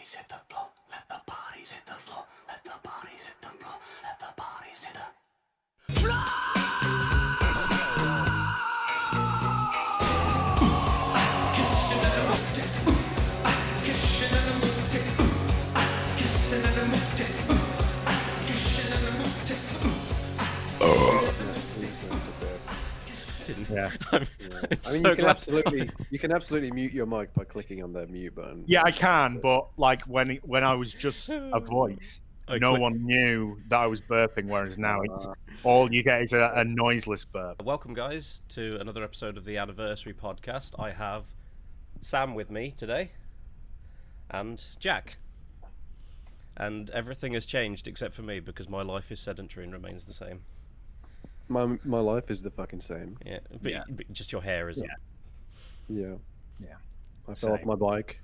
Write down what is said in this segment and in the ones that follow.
bodies hit the floor. Let the bodies hit the floor. Let the bodies hit the floor. Let the bodies hit the Yeah. I'm I mean, so you can glad. absolutely mute your mic by clicking on the mute button. Yeah, I can, but like when I was just a voice, no one knew that I was burping, whereas now it's all you get is a noiseless burp. Welcome, guys, to another episode of the Anniversary Podcast. I have Sam with me today, and Jack. And everything has changed except for me because my life is sedentary and remains the same. My life is the fucking same. Yeah, but just your hair isn't. Yeah. Yeah. I fell off my bike.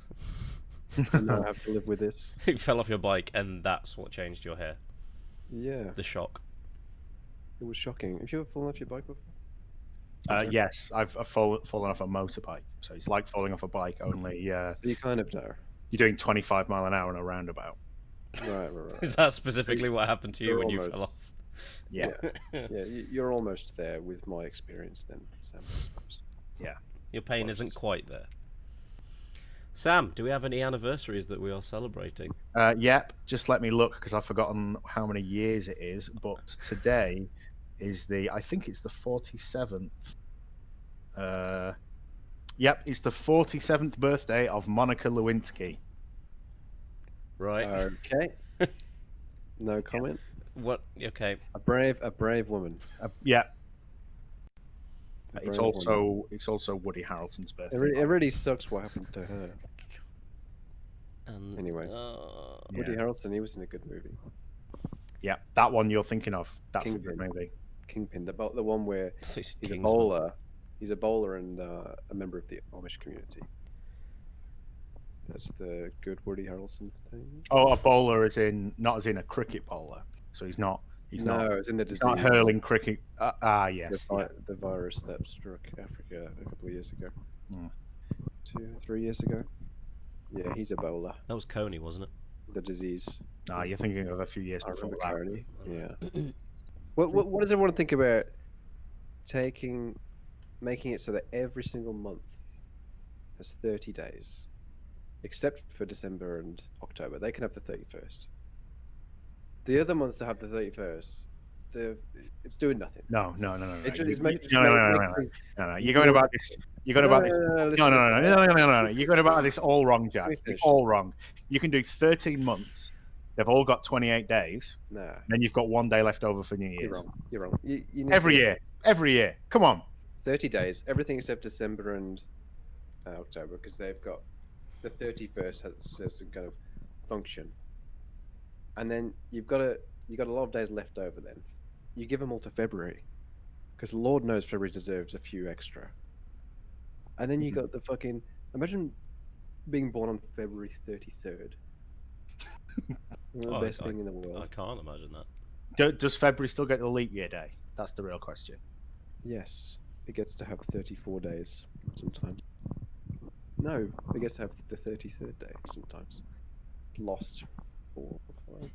And now I have to live with this. You fell off your bike, and that's what changed your hair. Yeah. The shock. It was shocking. Have you ever fallen off your bike before? Yes, I've fallen off a motorbike, so it's like falling off a bike. Only So you kind of know. you're doing 25 mile an hour in a roundabout. Right. Is that specifically what happened to you You're when you almost- fell off? Yeah. Yeah, you're almost there with my experience then, Sam, I suppose. Yeah. Your pain isn't quite there. Sam, do we have any anniversaries that we are celebrating? Yep. Just let me look because I've forgotten how many years it is. But today is I think it's the 47th. Yep, it's the 47th birthday of Monica Lewinsky. Right. Okay. No comment. What? Okay. A brave woman. Yeah. A It's brave woman. also Woody Harrelson's birthday. It really sucks what happened to her. And, Anyway. Yeah. Woody Harrelson, he was in a good movie. Yeah, that one you're thinking of. That's a good Kingpin. movie. Kingpin, the one where he's he's a bowler. He's a bowler and a member of the Amish community. That's the good Woody Harrelson thing. Oh, a bowler is not as in a cricket bowler. So he's not. He's No, not. it's in the He's disease. not hurling cricket. Yes. The virus that struck Africa a couple of years ago. Mm. 2-3 years ago. Yeah, he's a bowler. That was Coney, wasn't it? The disease. You're thinking of a few years I before remember that. Coney. Yeah. What does everyone think about making it so that every single month has 30 days, except for December and October? They can have the 31st. The other months to have the 31st, it's doing nothing. No. No. You're going about this. You're going about this. No. You're going about this all wrong, Jack. You're all wrong. You can do 13 months. They've all got 28 days. Nah. Then you've got one day left over for New Year's. You're wrong. You need Every year. Come on. 30 days, everything except December and October, because they've got the 31st has some kind of function, and then you got a lot of days left over. Then you give them all to February, because Lord knows February deserves a few extra. And then you got the fucking imagine being born on February 33rd. The best thing in the world. I can't imagine that. Does February still get the leap year day? That's the real question. Yes, it gets to have 34 days sometimes. No, it gets to have the 33rd day sometimes. Lost 4 or 5.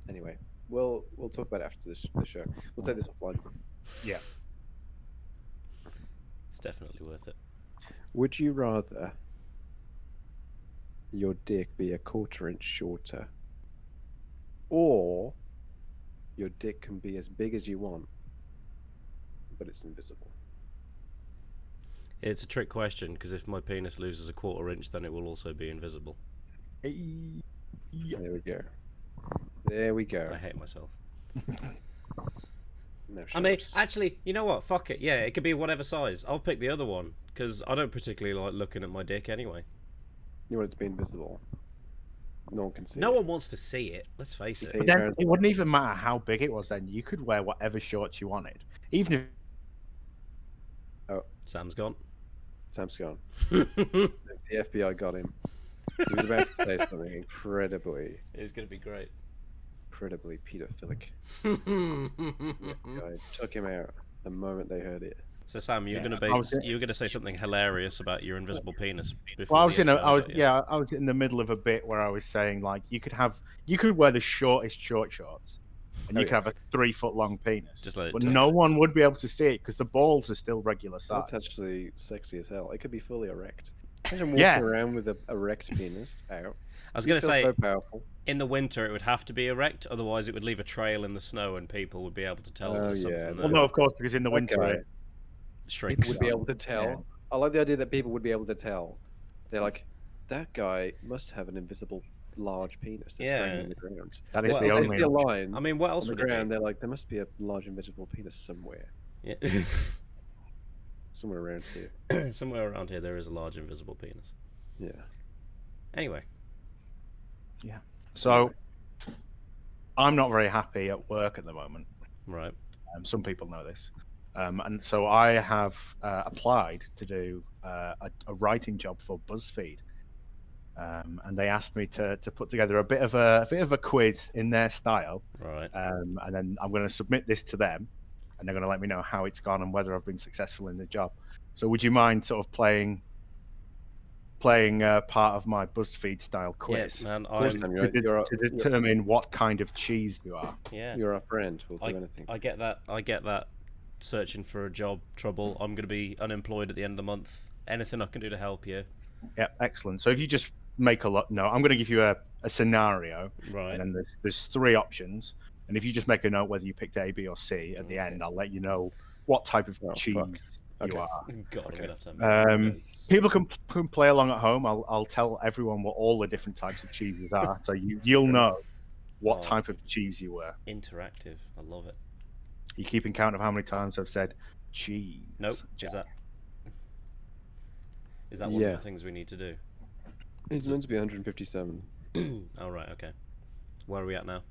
Anyway, we'll talk about it after the show. We'll take this offline. Yeah. It's definitely worth it. Would you rather your dick be a quarter-inch shorter, or your dick can be as big as you want, but it's invisible? It's a trick question because if my penis loses a quarter inch, then it will also be invisible. Yeah. There we go. I hate myself. No I mean, shows. actually, you know what? Fuck it. Yeah, it could be whatever size. I'll pick the other one because I don't particularly like looking at my dick anyway. You want it to be invisible. No one can see. No it. one wants to see it. Let's face it. But then it wouldn't even matter how big it was then. You could wear whatever shorts you wanted. Even if... Oh, Sam's gone. Sam's gone. The FBI got him. He was about to say something incredibly It's going to be great. paedophilic. I took him out the moment they heard it. So Sam, I was- you were gonna say something hilarious about your invisible penis before. Well, I was the fella got you. I was in the middle of a bit where I was saying like you could wear the shortest short shorts, and you could have a 3 foot long penis, Just let it but touch. no one would be able to see it because the balls are still regular size. That's actually sexy as hell. It could be fully erect. Imagine walking Yeah. around with an erect penis out. I was You'd gonna feel say so powerful. in the winter it would have to be erect, otherwise it would leave a trail in the snow and people would be able to tell Oh, there's something yeah. there. Well, no, of course, because in the winter Okay. it People Shrinks. would be able to tell. Yeah. I like the idea that people would be able to tell. They're like, that guy must have an invisible large penis that's dragging Yeah. on the ground. that is Well, the They only. see a line I mean, what on else the would it ground. be? They're like, there must be a large invisible penis somewhere, Yeah. somewhere around here. Somewhere around here there is a large invisible penis. Yeah. Anyway, So, I'm not very happy at work at the moment. right. Some people know this. And so I have applied to do a writing job for BuzzFeed, and they asked me to put together a bit of a quiz in their style, Right. and then I'm going to submit this to them, and they're going to let me know how it's gone and whether I've been successful in the job. So would you mind sort of playing part of my BuzzFeed style quiz Yeah, man. course, I'm. Sam, to determine what kind of cheese you are? Yeah. You're our friend. We'll do anything. I get that. I get that. Searching for a job trouble. I'm going to be unemployed at the end of the month. Anything I can do to help you. Yeah, excellent. So if you just make a lot, no, I'm going to give you a scenario, Right. and then there's 3 options, and if you just make a note whether you picked A, B, or C at the end, I'll let you know what type of Oh, cheese fuck. you Okay. are. God, Okay. I'm going to have to. People can play along at home. I'll tell everyone what all the different types of cheeses are, so you'll know what Oh. type of cheese you were. Interactive. I love it. You keeping count of how many times I've said cheese? Nope. Jack? Is that one of Yeah. the things we need to do? It's meant to be 157. Oh, right. Okay. Where are we at now?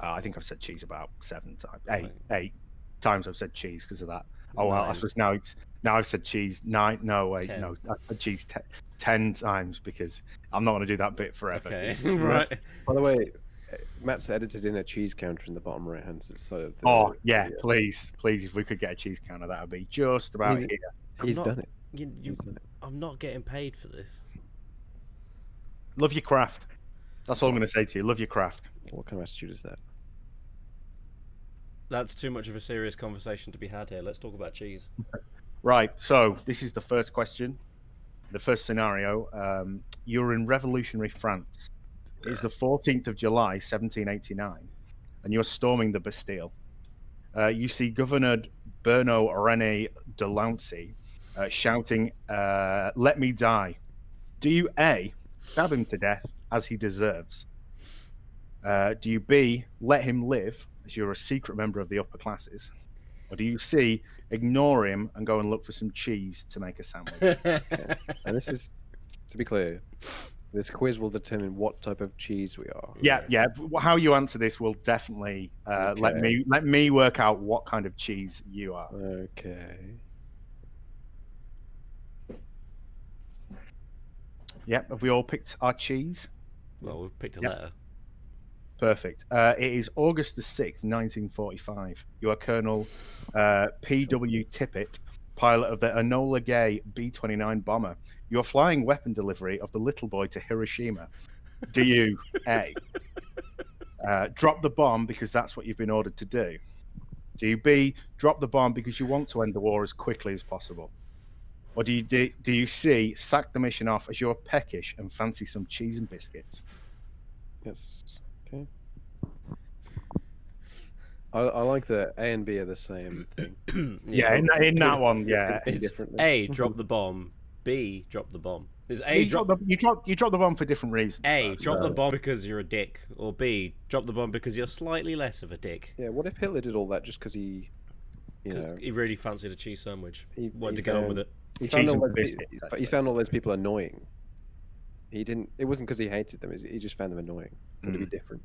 I think I've said cheese about 7 times. Right. 8 times I've said cheese because of that. Oh well, I 9. suppose now I've said cheese 9. No, wait, 10. no, I've said cheese 10 times because I'm not going to do that bit forever. Okay. 'cause- Right. By the way, Matt's edited in a cheese counter in the bottom right hand side. Oh yeah, please, if we could get a cheese counter, that would be just about He's- here. He's not- done it. You, He's done it. I'm not getting paid for this. Love your craft. That's all I'm going to say to you. Love your craft. What kind of attitude is that? That's too much of a serious conversation to be had here. Let's talk about cheese. Right. So this is the first question, the first scenario. You're in revolutionary France. It's the 14th of July, 1789, and you're storming the Bastille. You see Governor Bernard René Delancey shouting, "Let me die." Do you A, stab him to death as he deserves? Do you B, let him live as you're a secret member of the upper classes? Or do you C, ignore him and go and look for some cheese to make a sandwich? And this is, to be clear, this quiz will determine what type of cheese we are. Yeah. How you answer this will definitely let me work out what kind of cheese you are. Okay. Yep. Have we all picked our cheese? Well, we've picked a Yep. letter. Perfect. It is August the 6th, 1945. You are Colonel P.W. Tippett, pilot of the Enola Gay B-29 bomber. You are flying weapon delivery of the little boy to Hiroshima. Do you A, drop the bomb because that's what you've been ordered to do? Do you B, drop the bomb because you want to end the war as quickly as possible? Or do you C, sack the mission off as you're peckish and fancy some cheese and biscuits? Yes. Okay. I like that A and B are the same thing. Yeah, in that one, yeah. It's It's differently. A, drop the bomb. B, drop the bomb. Is A, You drop the bomb for different reasons. A, though, drop so- the bomb because you're a dick. Or B, drop the bomb because you're slightly less of a dick. Yeah. What if Hitler did all that just because he, you know, He really fancied a cheese sandwich. he Wanted he to get on found- with it. He Cheese found, all and those, biscuits, he actually. found all those people annoying. He didn't. It wasn't because he hated them. He just found them annoying. Would it be different?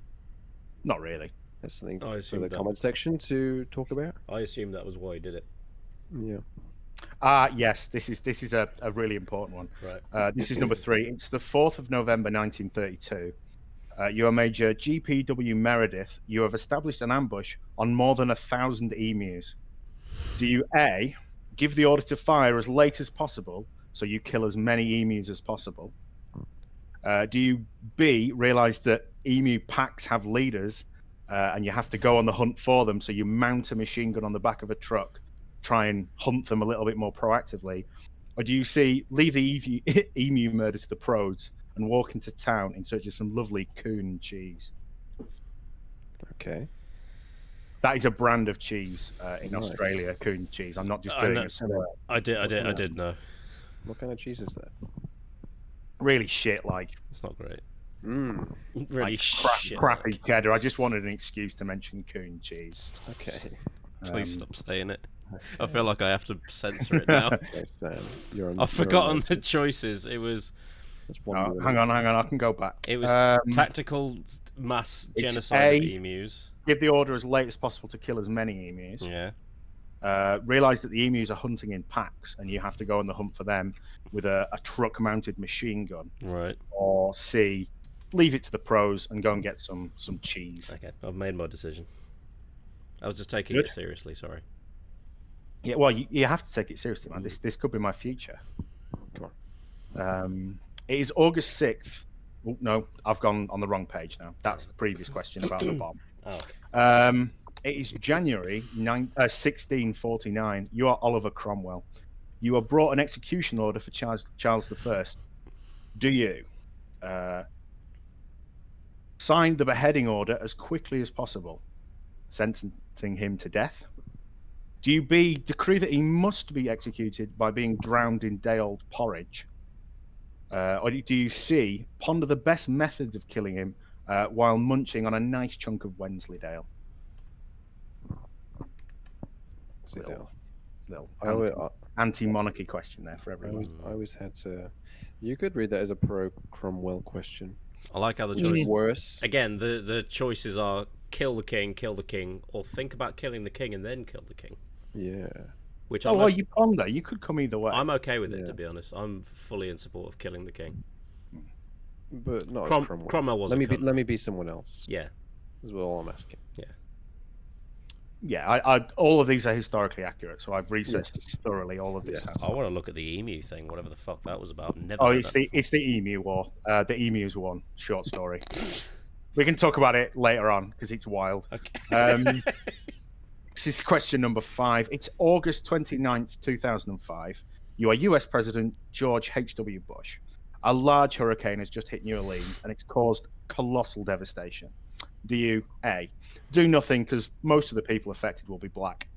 Not really. That's something I for assume the that. comment section to talk about. I assume that was why he did it. Yeah. Yes, this is a really important one. Right. This is number 3. It's the 4th of November, 1932. You are Major GPW Meredith. You have established an ambush on more than 1,000 emus. Do you A, give the order to fire as late as possible so you kill as many emus as possible? Do you B, realize that emu packs have leaders and you have to go on the hunt for them, so you mount a machine gun on the back of a truck, try and hunt them a little bit more proactively? Or do you C, leave the emu murder to the pros and walk into town in search of some lovely coon cheese? Okay. That is a brand of cheese in Nice. Australia, coon cheese. I'm not just I doing know. a slur. I did know. What kind of cheese is that? Really shit, like It's not great. Mm. Really like shit. crappy cheddar. I just wanted an excuse to mention coon cheese. Okay. Please stop saying it. I feel like I have to censor it now. Okay, Sam, you're on, I've you're forgotten on the notice. choices. It was That's one Oh, more. hang on. I can go back. it was tactical mass it's genocide of A. emus. Give the order as late as possible to kill as many emus. Yeah. Realize that the emus are hunting in packs, and you have to go on the hunt for them with a truck-mounted machine gun. Right. Or C, leave it to the pros and go and get some cheese. Okay. I've made my decision. I was just taking Good. it seriously. Sorry. Yeah, well, you have to take it seriously, man. This could be my future. Come on. It is August 6th. Oh, no, I've gone on the wrong page now. That's the previous question about the bomb. Oh. Okay. It is January 1649. You are Oliver Cromwell. You are brought an execution order for Charles I. Do you sign the beheading order as quickly as possible, sentencing him to death? Do you B, decree that he must be executed by being drowned in day-old porridge? Or do you C, ponder the best methods of killing him while munching on a nice chunk of Wensleydale? Sit Little- down. Little anti-monarchy question there for everyone. I always had to. You could read that as a pro Cromwell question. I like how the Which choice. is worse. Again, the choices are kill the king, or think about killing the king and then kill the king. Yeah. Which Oh, well, you ponder. You could come either way. I'm okay with it, Yeah. to be honest. I'm fully in support of killing the king. But not as Cromwell. Cromwell was let a me be. cunt. Let me be someone else. Yeah. Is all I'm asking. Yeah, I all of these are historically accurate, so I've researched Yes. this thoroughly. All of this. Yes. has. I want to look at the emu thing, whatever the fuck that was about. Never. Oh, heard it's that the Emu War. The Emus won. Short story. We can talk about it later on because it's wild. Okay. This is question number 5. It's August 29th, 2005. You are US President George H.W. Bush. A large hurricane has just hit New Orleans and it's caused colossal devastation. Do you A, do nothing because most of the people affected will be black?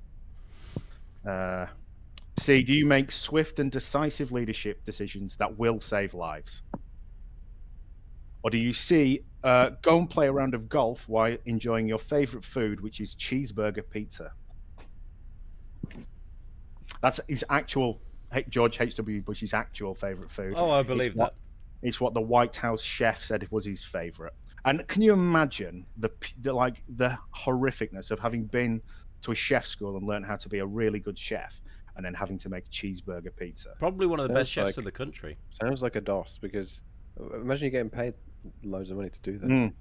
C, do you make swift and decisive leadership decisions that will save lives? Or do you C, go and play a round of golf while enjoying your favorite food, which is cheeseburger pizza? That's his actual, George H.W. Bush's actual favorite food. Oh, I believe that. It's what the White House chef said was his favorite. And can you imagine the horrificness of having been to a chef school and learned how to be a really good chef, and then having to make cheeseburger pizza? Probably one of the Sounds best chefs like- in the country. Sounds like a DOS because imagine you getting paid loads of money to do that.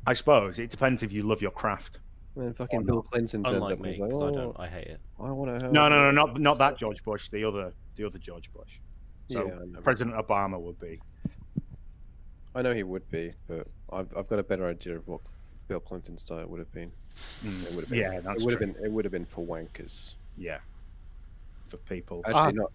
I suppose it depends if you love your craft. And then fucking Or Bill not. Clinton turns Unlike up and me, he's like, because I "Oh, don't. I hate it. I want to." No, not that George Bush. The other George Bush. So Yeah, I know. President Obama would be. I know he would be, but I've got a better idea of what Bill Clinton's style would have been. It would have been. Yeah, that's it would have true. been. It would have been for wankers. Yeah, for people. Actually, not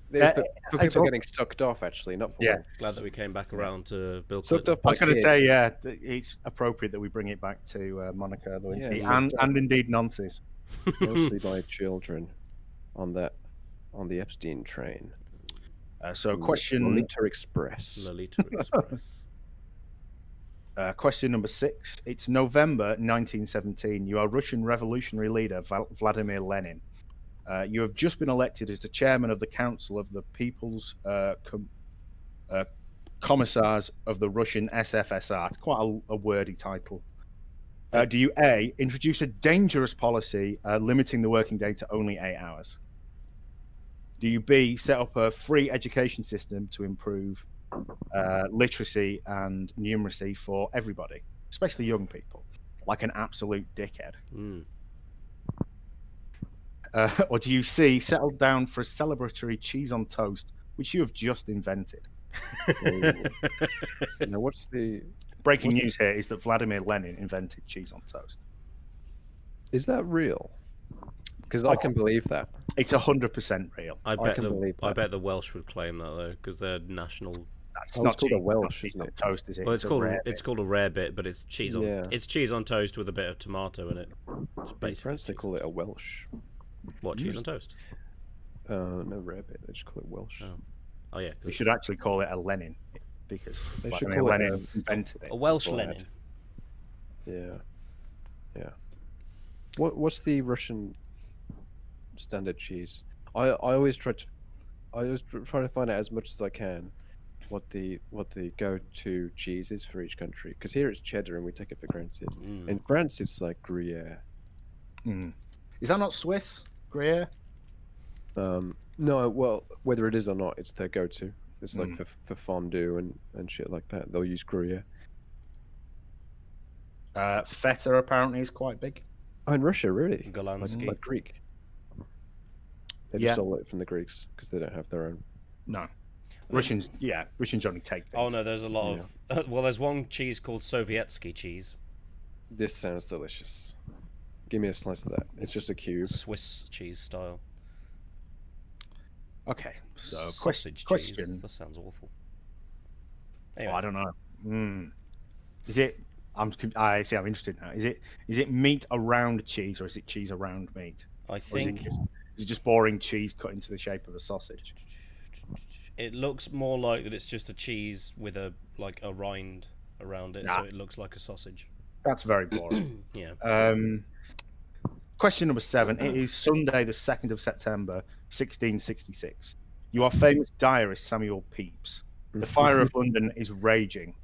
for people getting sucked off. Actually, not for Yeah. wankers. Glad that we came back around to Bill Sucked Clinton. off I by was going to kids. say, yeah, it's appropriate that we bring it back to Monica Lewinsky Yeah, and indeed Nancy's. Mostly by children on the Epstein train. So question Lolita Express. Lolita Express. question number 6. It's November 1917. You are Russian revolutionary leader Vladimir Lenin. You have just been elected as the chairman of the Council of the People's Commissars of the Russian SFSR. It's quite a wordy title. Do you A, introduce a dangerous policy limiting the working day to only 8 hours? Do you B, set up a free education system to improve literacy and numeracy for everybody, especially young people, like an absolute dickhead? Or do you C, settle down for a celebratory cheese on toast, which you have just invented? Now, what's the? Breaking news here is that Vladimir Lenin invented cheese on toast. Is that real? Because I can believe that. It's 100% real. I bet can believe I that. bet the Welsh would claim that though, because they're national. That's Oh, not it's called a cheese, Welsh, cheese isn't on it? toast, is it? Well, it's a called rare it's bit. called a rare bit, but it's cheese on Yeah. it's cheese on toast with a bit of tomato in it. It's In basically France, they cheese. call it a Welsh. What, cheese on toast? No rare bit. They just call it Welsh. Oh yeah, 'cause We it's should actually call it a Lenin because They should Vladimir call it Lenin invented it. a Welsh Glad. Lenin. Yeah. What's the Russian standard cheese? I always try to find out as much as I can what the go-to cheese is for each country. Because here it's cheddar and we take it for granted. In France, it's like Gruyere. Is that not Swiss, Gruyere? No, well, whether it is or not, it's their go-to. It's like for fondue and shit like that. They'll use Gruyere. Feta apparently is quite big. Oh, in Russia, really? Lewinsky. Like Greek. They Yeah. just stole it from the Greeks because they don't have their own. No. Russians only take things. Oh no, there's a lot of. Well, there's one cheese called Sovietsky cheese. This sounds delicious. Give me a slice of that. It's just a cube. Swiss cheese style. Okay, so Sausage question. cheese. That sounds awful. Oh, Anyway, I don't know. Is it? I'm interested now. Is it meat around cheese or is it cheese around meat? I Or is think it just boring cheese cut into the shape of a sausage? it looks more like that. It's just a cheese with a rind around it, so it looks like a sausage. That's very boring. Yeah. Question number 7. It is Sunday, the 2nd of September, 1666. You are famous diarist Samuel Pepys. The fire of London is raging.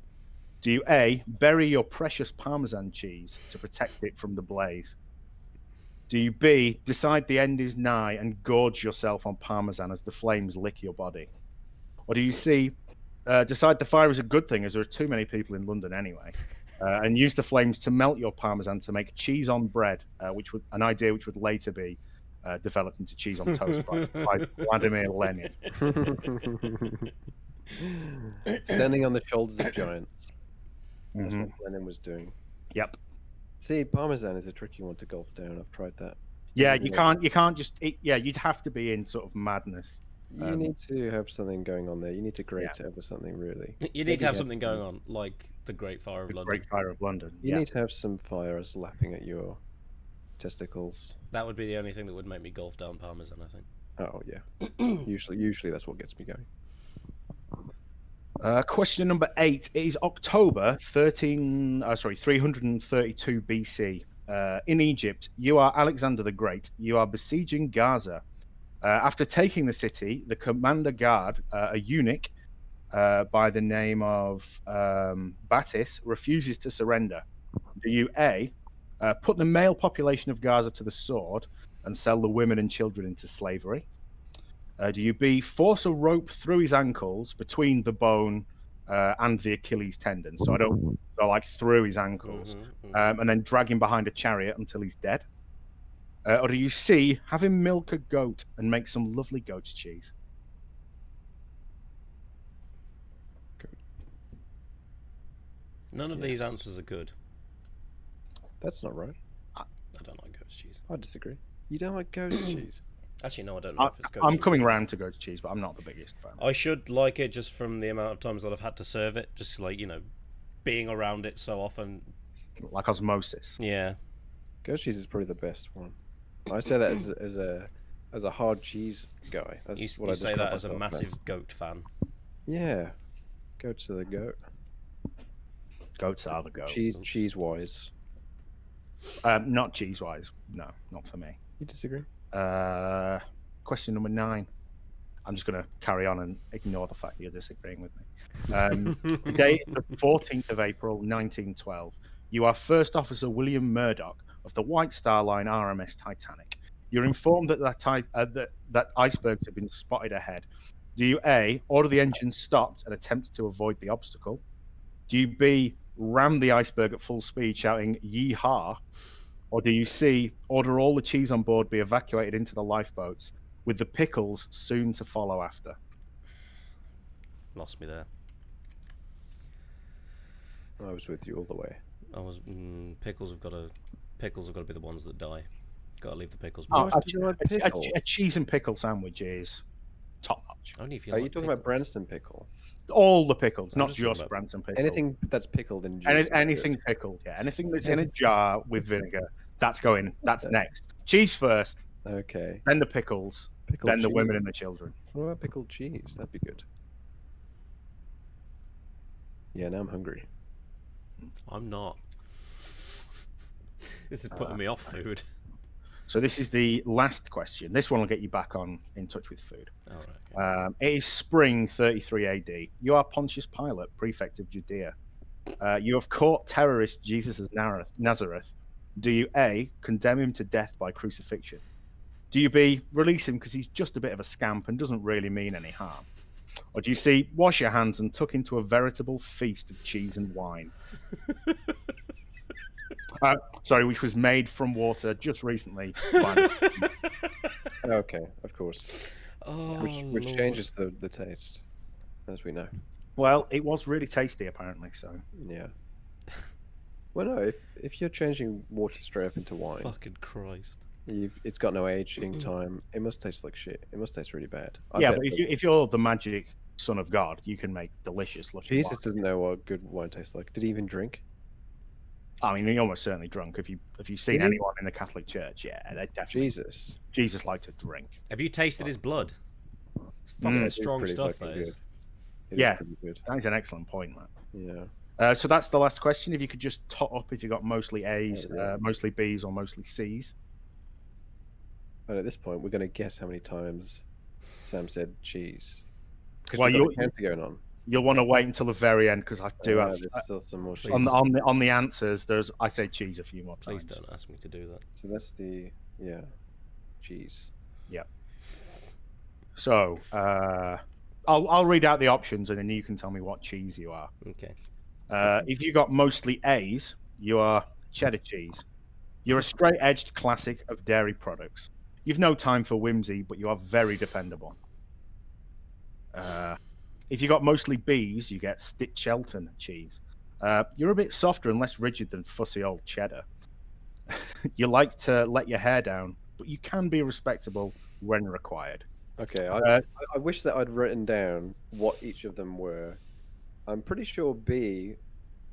Do you A, bury your precious Parmesan cheese to protect it from the blaze? Do you B, decide the end is nigh and gorge yourself on Parmesan as the flames lick your body? Or do you C, decide the fire is a good thing as there are too many people in London anyway, and use the flames to melt your Parmesan to make cheese on bread, which would later be developed into cheese on toast by Vladimir Lenin? Standing on the shoulders of giants. That's Mm-hmm. what Lenin was doing. Yep. See, Parmesan is a tricky one to gulp down. I've tried that. Yeah, you can't just eat. Yeah, you'd have to be in sort of madness. You need to have something going on there. You need to grate it over something, really. You need to have something going on, like the Great Fire of The London. Great Fire of London. You need to have some fires lapping at your testicles. That would be the only thing that would make me gulp down Parmesan, I think. Oh yeah. usually that's what gets me going. Question number 8. It is October 332 BC. In Egypt, you are Alexander the Great. You are besieging Gaza. After taking the city, the commander guard, a eunuch by the name of Battis, refuses to surrender. Do you A, put the male population of Gaza to the sword and sell the women and children into slavery? Do you B, force a rope through his ankles between the bone and the Achilles tendon? So like through his ankles, and then drag him behind a chariot until he's dead? Or do you C, have him milk a goat and make some lovely goat's cheese? None of these answers are good. That's not right. I don't like goat's cheese. I disagree. You don't like goat's cheese? Actually, no, I don't know if it's goat's I'm cheese. coming round to goat's cheese, but I'm not the biggest fan. I should like it just from the amount of times that I've had to serve it, just like, being around it so often. Like osmosis. Yeah. Goat's cheese is probably the best one. I say that as a hard cheese guy. That's You what I say describe that as a myself massive goat fan. Yeah, goats are the goat. Goats are the goat. Cheese wise. Not cheese wise. No, not for me. You disagree? Question number 9. I'm just going to carry on and ignore the fact that you're disagreeing with me. The date is the 14th of April, 1912. You are First Officer William Murdoch of the White Star Line RMS Titanic. You're informed that that icebergs have been spotted ahead. Do you A, order the engine stopped and attempt to avoid the obstacle? Do you B, ram the iceberg at full speed shouting "Yee-haw"? Or do you C, order all the cheese on board be evacuated into the lifeboats, with the pickles soon to follow after? Lost me there. I was with you all the way. I was pickles have got to be the ones that die. Got to leave the pickles. Oh, behind. do you like pickles? a cheese and pickle sandwich is top notch. Only if you Are like you talking pickles. about Branston pickle? All the pickles, I'm not just talking just about Branson pickle. Anything that's pickled in juice. Anything pickled, yeah. Anything that's in a jar with vinegar, that's next. Cheese first, Okay. then the pickles, Pickled then the women cheese. and the children. What about pickled cheese? That'd be good. Yeah, now I'm hungry. I'm not. This is putting me off food. So this is the last question. This one will get you back in touch with food. All right. Okay. It is spring 33 AD. You are Pontius Pilate, prefect of Judea. You have caught terrorist Jesus of Nazareth. Do you A, condemn him to death by crucifixion? Do you B, release him because he's just a bit of a scamp and doesn't really mean any harm? Or do you C, wash your hands and tuck into a veritable feast of cheese and wine? Which was made from water just recently. Okay, of course. Oh, Which Lord. changes the taste, as we know. Well, it was really tasty, apparently. So Yeah. Well, no, if you're changing water straight up into wine, Fucking Christ. it's got no aging time. It must taste like shit. It must taste really bad. yeah, but if you're the magic son of God, you can make delicious looking Jesus wine. doesn't know what good wine tastes like. Did he even drink? I mean, he almost certainly drunk. If you've seen Did he? anyone in the Catholic Church, yeah, they definitely. Jesus liked to drink. Have you tasted his blood? It's Mm. fucking It's strong pretty stuff, fucking that is. good. It is Yeah. pretty good. That is an excellent point, man. Yeah. So that's the last question. If you could just tot up if you got mostly A's, Yeah. mostly B's, or mostly C's. And at this point, we're going to guess how many times Sam said cheese. Because Well, we've got a counter going on. You'll want to wait until the very end because I do have There's still some more cheese. on the answers. I say cheese a few more Please times. don't ask me to do that. So that's cheese. So I'll read out the options and then you can tell me what cheese you are. Okay. If you got mostly A's, you are cheddar cheese. You're a straight-edged classic of dairy products. You've no time for whimsy, but you are very dependable. If you got mostly B's, you get Stichelton cheese. You're a bit softer and less rigid than fussy old cheddar. You like to let your hair down, but you can be respectable when required. Okay, I wish that I'd written down what each of them were. I'm pretty sure B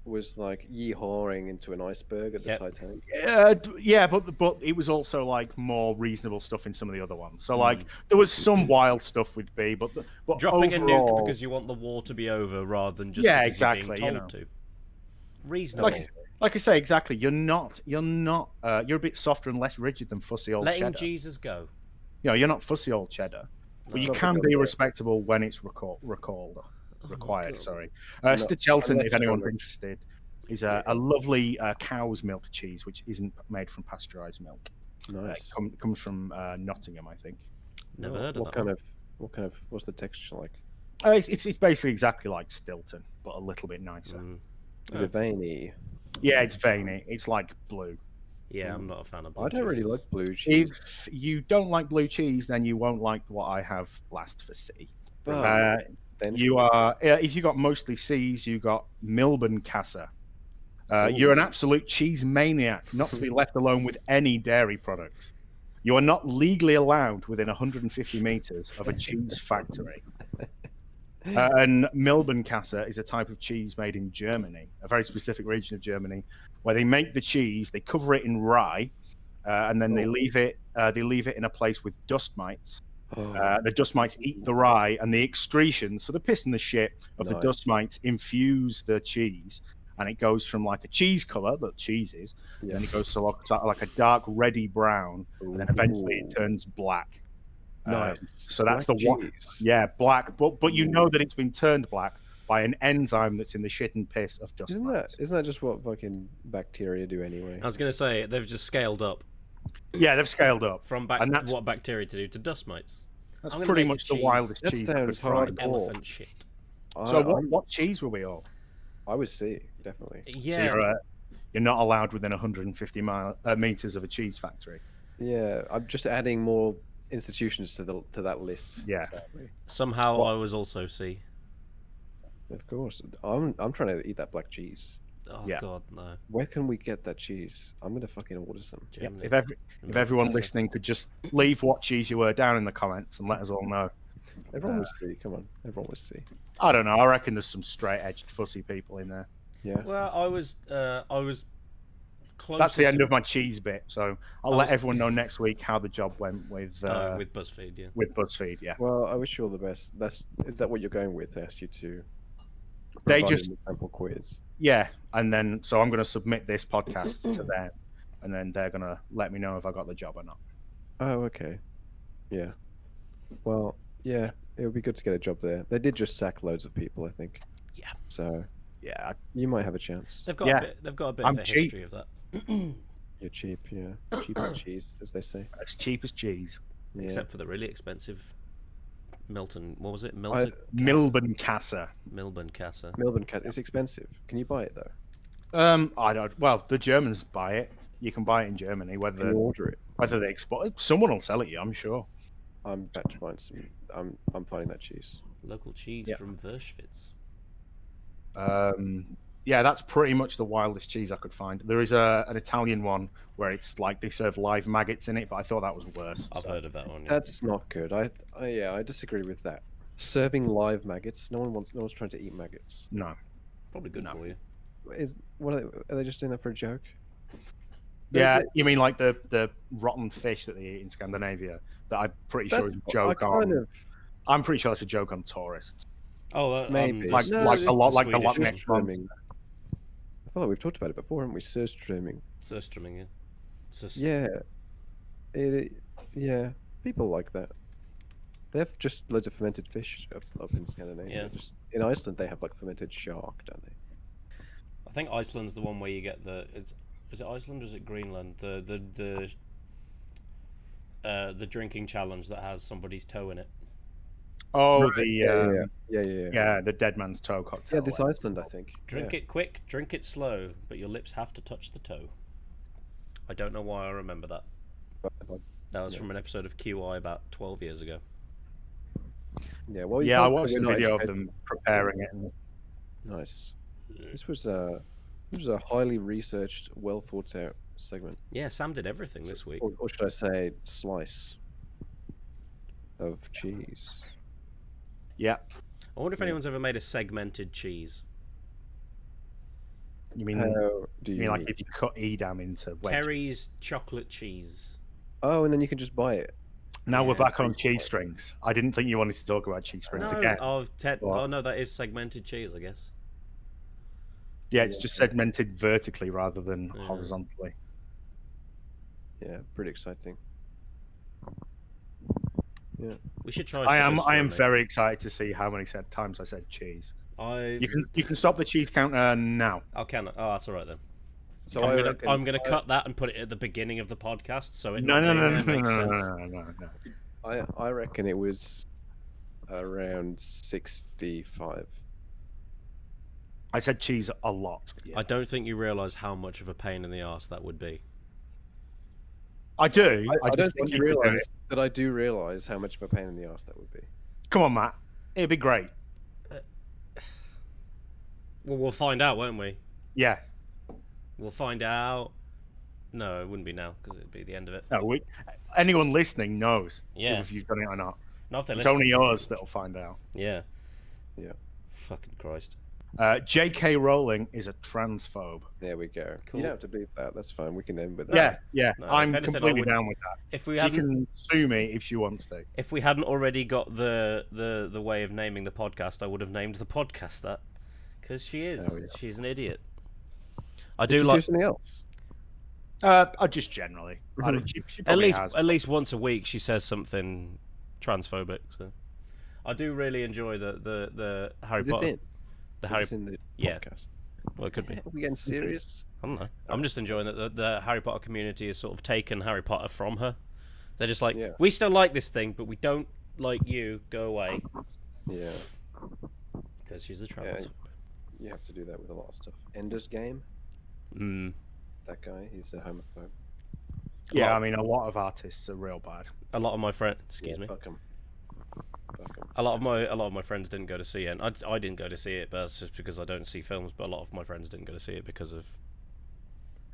was like yee-hawing into an iceberg at the Yep. Titanic. Yeah, but it was also like more reasonable stuff in some of the other ones. So like there was some wild stuff with B, but Dropping overall, a nuke because you want the war to be over rather than just Yeah, because you're being exactly, you told know. to. Reasonable. like I say, exactly. You're a bit softer and less rigid than fussy old Letting cheddar. Jesus go. You know, you're not fussy old cheddar, but you Not can fussy be old respectable when it's required. God. Sorry, not- Stichelton, I'm not if anyone's sure. interested, is a lovely cow's milk cheese which isn't made from pasteurized milk. Nice. Comes from Nottingham, I think. Never heard of What that. kind of what's the texture like? It's basically exactly like Stilton, but a little bit nicer. Is it veiny? Yeah, it's veiny. It's like blue. Yeah, I'm not a fan of blue I don't really cheeses. like blue cheese. If you don't like blue cheese, then you won't like what I have last for C. Then You are if you got mostly C's, you got Milburn Casa. You're an absolute cheese maniac, not to be left alone with any dairy products. You are not legally allowed within 150 meters of a cheese factory. And Milburn Casa is a type of cheese made in Germany, a very specific region of Germany, where they make the cheese, they cover it in rye, and then they leave it in a place with dust mites. The dust mites eat the rye, and the excretions, so the piss and the shit of the dust mites, infuse the cheese, and it goes from like a cheese color that cheese is, and then it goes to like a dark reddy brown, and then eventually it turns black. Nice. So that's Black the one. cheese. Yeah, black. But you know that it's been turned black by an enzyme that's in the shit and piss of dust mites. Isn't that just what fucking bacteria do anyway? I was going to say, they've just scaled up Yeah, they've scaled up. from And that's- what bacteria to do to dust mites. That's I'm gonna pretty make much the cheese. wildest That cheese. I sounds could find. hardcore. Elephant shit. So what cheese were we all? I would C, definitely. Yeah. So you're You're not allowed within 150 meters of a cheese factory. Yeah, I'm just adding more institutions to that list. Yeah. Sadly. Somehow What? I was also C. Of course. I'm trying to eat that black cheese. Oh Yeah. God, no. Where can we get that cheese? I'm gonna fucking order some. Yeah, Germany. if everyone listening could just leave what cheese you were down in the comments and let us all know. Everyone was C. Come on, everyone was C. I don't know. I reckon there's some straight-edged, fussy people in there. Yeah. Well, I was close. That's the end of my cheese bit. So I'll I let was- everyone know next week how the job went with BuzzFeed, yeah. BuzzFeed. Yeah, Well, I wish you all the best. Is that what you're going with? They asked you to. they provide just an example quiz. yeah, and then so I'm going to submit this podcast to them, and then they're going to let me know if I got the job or not. Oh, okay. Yeah. Well, yeah, it would be good to get a job there. They did just sack loads of people, I think. Yeah. So Yeah, you might have a chance. They've got Yeah. a bit. They've got a bit I'm of a cheap. history of that. You're cheap, yeah. Cheap as cheese, as they say. as cheap as cheese. Yeah. Except for the really expensive Milton. What was it? Milton. Milburn Casa. Milburn Casa. Melbourne cat. It's expensive. Can you buy it though? I don't. Well, the Germans buy it. You can buy it in Germany. Can you order it? Whether they export, someone will sell it you. I'm sure. I'm about to find some. I'm finding that cheese. Local cheese Yeah. from Verschwitz. Yeah, that's pretty much the wildest cheese I could find. There is an Italian one where it's like they serve live maggots in it, but I thought that was worse. I've heard of that one. Yeah. That's not good. I disagree with that. Serving live maggots. No one's trying to eat maggots. No. Probably good No. for you. Are they just doing that for a joke? Yeah, you mean like the rotten fish that they eat in Scandinavia? That I'm pretty sure is a joke on. I'm pretty sure it's a joke on tourists. Oh, Maybe. Like No, like a lot like the Swedish Loch one. Ness monster. I feel like we've talked about it before, haven't we? Surströmming. Surströmming, yeah. Yeah. Yeah. People like that. They have just loads of fermented fish up in Scandinavia. Yeah. Just in Iceland, they have like fermented shark, don't they? I think Iceland's the one where you get the. Is it Iceland or is it Greenland? The drinking challenge that has somebody's toe in it. Oh, Right. the Yeah. the dead man's toe cocktail. Yeah, this Iceland, I think. Drink it quick, drink it slow, but your lips have to touch the toe. I don't know why I remember that. That was Yeah. from an episode of QI about 12 years ago. Yeah, well, Yeah, I watched the video of them preparing it. And Nice. This was a highly researched, well thought out segment, Yeah, Sam did everything this week. or should I say, slice of cheese. yeah, I wonder if anyone's ever made a segmented cheese. you mean How do you you mean like mean? if you cut Edam into wedges? Terry's chocolate cheese. Oh, and then you can just buy it. Now we're Yeah, back on cheese strings. I didn't think you wanted to talk about cheese strings No, again. oh no, that is segmented cheese, I guess. Yeah, it's just segmented vertically rather than Yeah. horizontally. Yeah, pretty exciting. We should try. I am surströmming. very excited to see how many times I said cheese. I You can stop the cheese counter now. I can. Oh, that's all right then. So I'm gonna cut that and put it at the beginning of the podcast, so it No, not no, being no, there no, makes no, sense. no. I reckon it was around 65. I said cheese a lot. Yeah. I don't think you realise how much of a pain in the arse that would be. I do. I just don't think you could do realise it. that I do realise how much of a pain in the ass that would be. Come on, Matt. It'd be great. Well, we'll find out, won't we? Yeah. We'll find out. No, it wouldn't be now because it'd be the end of it. No, anyone listening knows Yeah. if you've done it or not. Not if they It's listen. only yours that'll find out. Yeah. Yeah. Fucking Christ. J.K. Rowling is a transphobe. There we go. Cool. You don't have to beat that. That's fine. We can end with that. Yeah, yeah. No, I'm if anything, I completely would- down with that. If we She hadn't, can sue me if she wants to. if we hadn't already got the way of naming the podcast, I would have named the podcast that. Because she is. Oh, yeah. She's an idiot. I Did do you like do something else? Just generally. She at probably least has. at least once a week she says something transphobic. So I do really enjoy the Harry Is it Potter. in? The Is Harry. it in the yeah. podcast? Well, it could be. Are we getting serious? I don't know. I'm just enjoying that the Harry Potter community has sort of taken Harry Potter from her. They're just like, Yeah. we still like this thing, but we don't like you. Go away. Yeah. Because she's a Yeah. trans. You have to do that with a lot of stuff. Ender's Game. Mm. That guy, he's a homophobe. Yeah, Well- I mean, a lot of artists are real bad. A lot of my friends, excuse me. Fuck him. Fuck him. A lot of my friends didn't go to see it. And I didn't go to see it, but that's just because I don't see films. But a lot of my friends didn't go to see it because of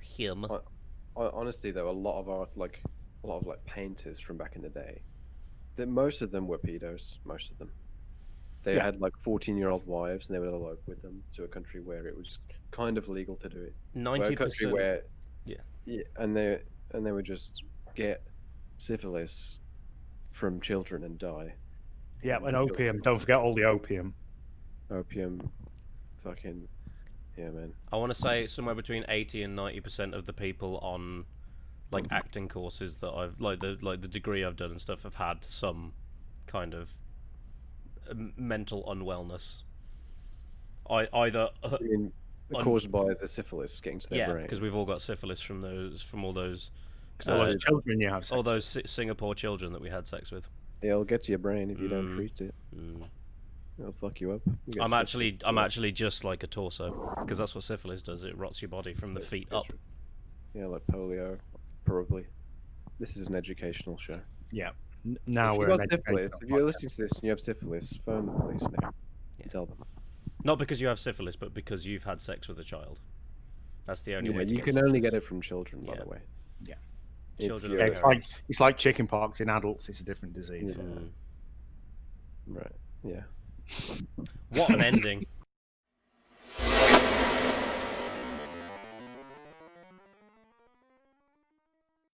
him. Honestly, though, a lot of painters from back in the day, that most of them were pedos. Most of them, they Yeah. had like 14-year-old wives, and they would elope with them to a country where it was kind of legal to do it. Well, a country 90%. where, Yeah. and they would just get syphilis from children and die. Yeah, and opium. Don't forget all the opium. Opium, fucking, yeah, man. I want to say somewhere between 80 and 90% of the people on like acting courses that I've like the degree I've done and stuff have had some kind of mental unwellness. Either I mean, caused by the syphilis getting to their yeah, brain. because we've all got syphilis from all those All those children you have sex all those Singapore children that we had sex with. It'll get to your brain if you don't treat it. Mm. It'll fuck you up. You get I'm sepsis. actually just like a torso because that's what syphilis does. It rots your body from the feet up. Yeah, like polio, probably. This is an educational show. Yeah. Now If we're you've an got syphilis, educational if you're podcast. listening to this and you have syphilis, phone the police now. And tell them. Not because you have syphilis, but because you've had sex with a child. That's the only Yeah, way to you get can only syphilis. get it from children, by Yeah. the way. Yeah. If Children you're- and It's like chickenpox in adults. It's a different disease. Yeah. Mm. Right. Yeah. What an ending!